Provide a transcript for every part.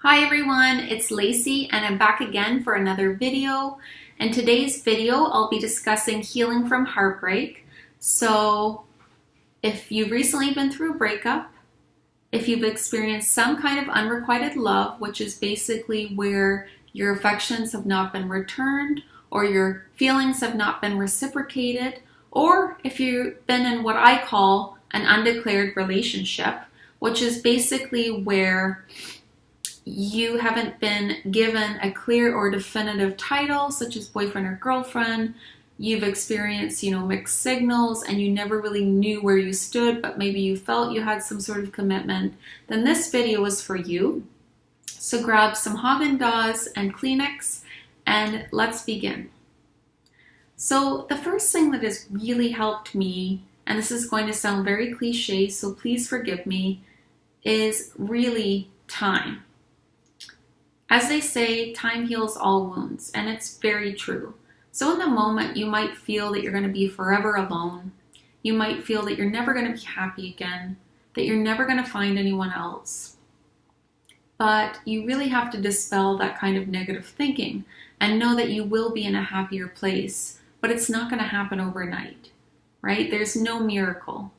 Hi everyone, it's Lacey and I'm back again for another video. In today's video, I'll be discussing healing from heartbreak. So if you've recently been through a breakup, if you've experienced some kind of unrequited love, which is basically where your affections have not been returned or your feelings have not been reciprocated, or if you've been in what I call an undeclared relationship, which is basically where you haven't been given a clear or definitive title, such as boyfriend or girlfriend. You've experienced, mixed signals and you never really knew where you stood, but maybe you felt you had some sort of commitment. Then this video is for you. So grab some Haagen-Dazs and Kleenex and let's begin. So the first thing that has really helped me, and this is going to sound very cliche, so please forgive me, is really time. As they say, time heals all wounds, and it's very true. So in the moment, you might feel that you're going to be forever alone. You might feel that you're never going to be happy again, that you're never going to find anyone else. But you really have to dispel that kind of negative thinking and know that you will be in a happier place, but it's not going to happen overnight, right? There's no miracle,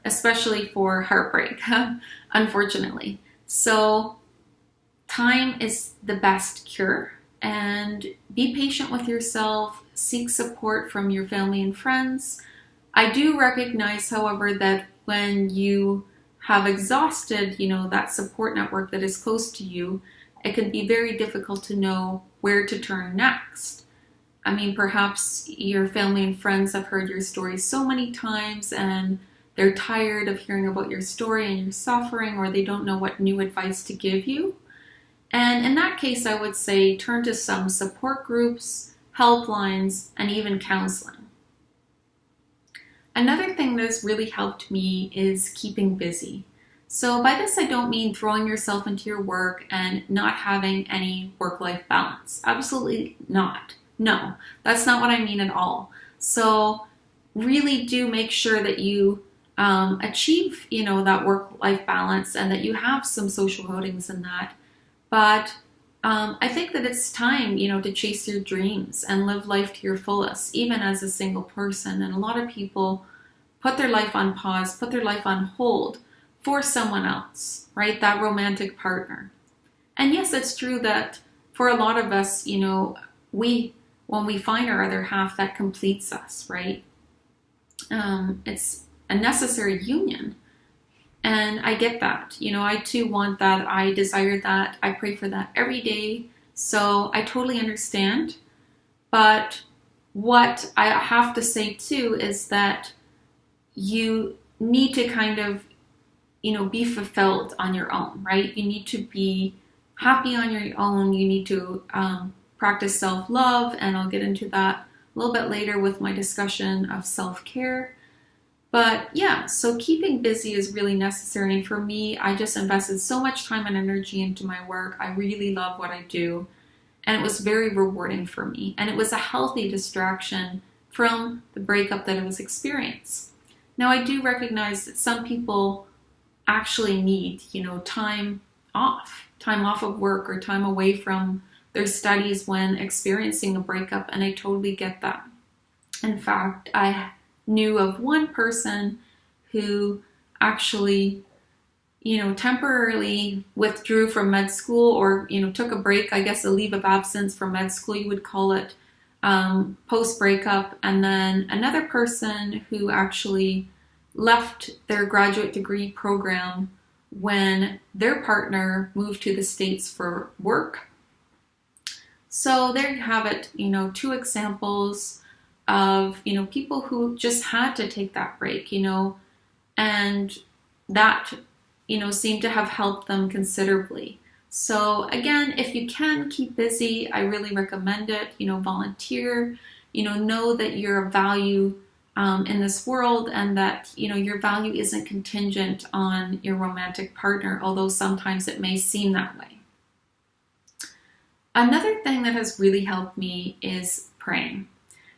especially for heartbreak, unfortunately. So time is the best cure, and be patient with yourself, seek support from your family and friends. I do recognize, however, that when you have exhausted, that support network that is close to you, it can be very difficult to know where to turn next. I mean, perhaps your family and friends have heard your story so many times and they're tired of hearing about your story and your suffering, or they don't know what new advice to give you. And in that case, I would say turn to some support groups, helplines, and even counseling. Another thing that has really helped me is keeping busy. So by this, I don't mean throwing yourself into your work and not having any work-life balance. Absolutely not. No, that's not what I mean at all. So really do make sure that you achieve, that work-life balance and that you have some social outings in that. But I think that it's time, to chase your dreams and live life to your fullest, even as a single person. And a lot of people put their life on pause, put their life on hold for someone else, right? That romantic partner. And yes, it's true that for a lot of us, when we find our other half, that completes us, right? It's a necessary union. And I get that. I too want that. I desire that. I pray for that every day. So I totally understand. But what I have to say too is that you need to kind of, be fulfilled on your own, right? You need to be happy on your own. You need to practice self-love. And I'll get into that a little bit later with my discussion of self-care. But yeah, so keeping busy is really necessary. And for me, I just invested so much time and energy into my work. I really love what I do. And it was very rewarding for me. And it was a healthy distraction from the breakup that I was experiencing. Now, I do recognize that some people actually need, time off of work or time away from their studies when experiencing a breakup. And I totally get that. In fact, I knew of one person who actually, temporarily withdrew from med school or, took a break, I guess a leave of absence from med school, you would call it, post-breakup. And then another person who actually left their graduate degree program when their partner moved to the States for work. So there you have it, two examples of, people who just had to take that break, and that, seemed to have helped them considerably. So again, if you can keep busy, I really recommend it, volunteer, know that you're of value in this world and that, your value isn't contingent on your romantic partner, although sometimes it may seem that way. Another thing that has really helped me is praying.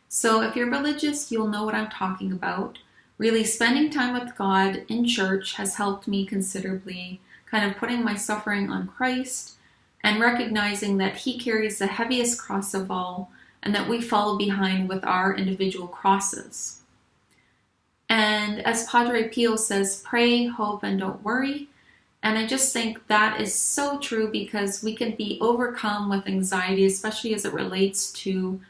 So if you're religious, you'll know what I'm talking about. Really spending time with God in church has helped me considerably kind of putting my suffering on Christ and recognizing that he carries the heaviest cross of all and that we follow behind with our individual crosses. And as Padre Pio says, pray, hope, and don't worry. And I just think that is so true because we can be overcome with anxiety, especially as it relates to,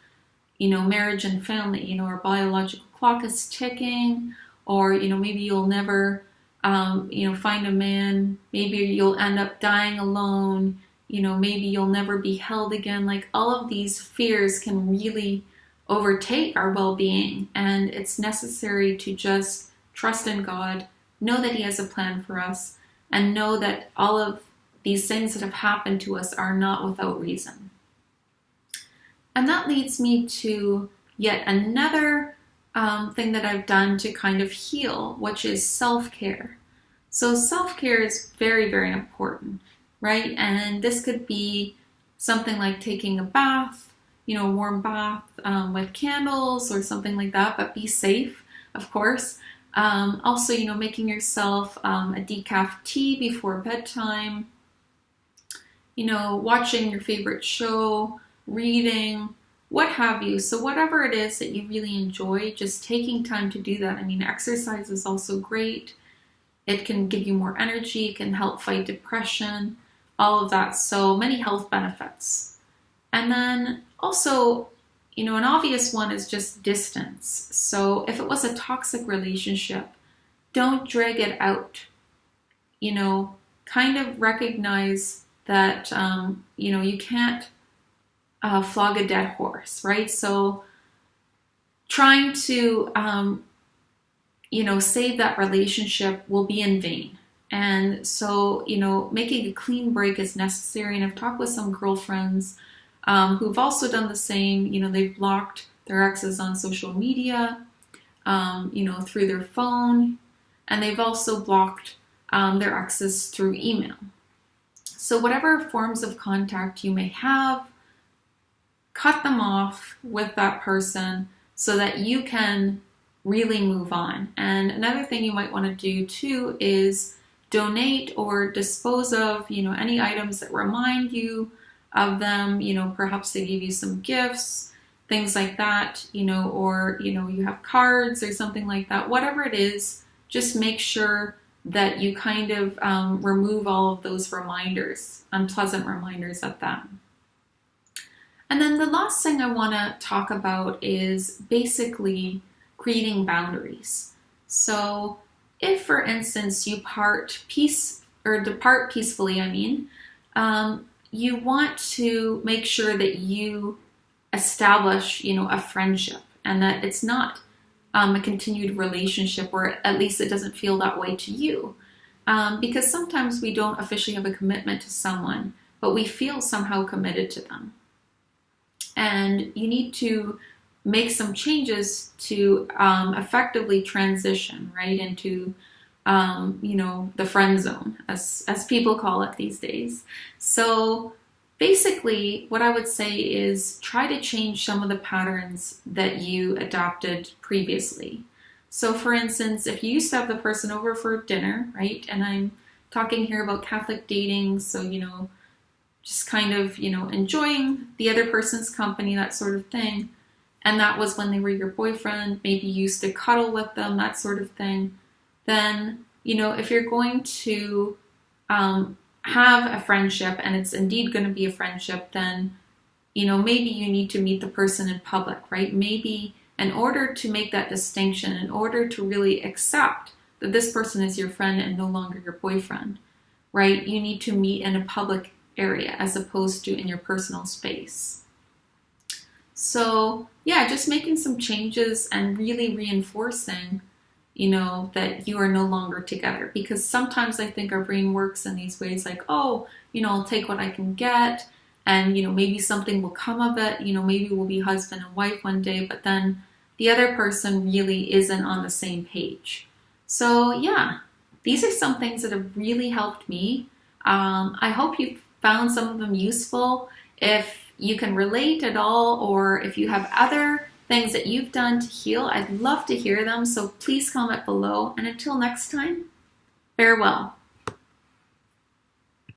marriage and family. Our biological clock is ticking, or, maybe you'll never, find a man. Maybe you'll end up dying alone. Maybe you'll never be held again. Like, all of these fears can really overtake our well-being, and it's necessary to just trust in God, know that he has a plan for us, and know that all of these things that have happened to us are not without reason. And that leads me to yet another thing that I've done to kind of heal, which is self-care. So self-care is very, very important, right? And this could be something like taking a bath, a warm bath with candles or something like that, but be safe, of course. Also, making yourself a decaf tea before bedtime, watching your favorite show, reading, what have you. So whatever it is that you really enjoy, just taking time to do that. I mean, exercise is also great. It can give you more energy, it can help fight depression, all of that. So many health benefits. And then also, an obvious one is just distance. So if it was a toxic relationship, don't drag it out. Kind of recognize that, you can't flog a dead horse, right? So trying to, save that relationship will be in vain. And so, making a clean break is necessary. And I've talked with some girlfriends who've also done the same. They've blocked their exes on social media, through their phone, and they've also blocked their exes through email. So whatever forms of contact you may have, cut them off with that person so that you can really move on. And another thing you might want to do too is donate or dispose of, any items that remind you of them. Perhaps they give you some gifts, things like that, or, you have cards or something like that. Whatever it is, just make sure that you kind of remove all of those reminders, unpleasant reminders of them. And then the last thing I want to talk about is basically creating boundaries. So if, for instance, you depart peacefully, you want to make sure that you establish, a friendship, and that it's not a continued relationship, or at least it doesn't feel that way to you. Because sometimes we don't officially have a commitment to someone, but we feel somehow committed to them. And you need to make some changes to effectively transition right into, the friend zone, as people call it these days. So basically, what I would say is try to change some of the patterns that you adopted previously. So for instance, if you used to have the person over for dinner, right? And I'm talking here about Catholic dating, so, just kind of, enjoying the other person's company, that sort of thing. And that was when they were your boyfriend, maybe you used to cuddle with them, that sort of thing. Then, if you're going to have a friendship, and it's indeed going to be a friendship, then, maybe you need to meet the person in public, right? Maybe in order to make that distinction, in order to really accept that this person is your friend and no longer your boyfriend, right? You need to meet in a public area as opposed to in your personal space. So yeah, just making some changes and really reinforcing, that you are no longer together. Because sometimes I think our brain works in these ways like, oh, I'll take what I can get, and, maybe something will come of it, maybe we'll be husband and wife one day, but then the other person really isn't on the same page. So yeah, these are some things that have really helped me. I hope you found some of them useful. If you can relate at all, or if you have other things that you've done to heal, I'd love to hear them. So please comment below. And until next time, farewell.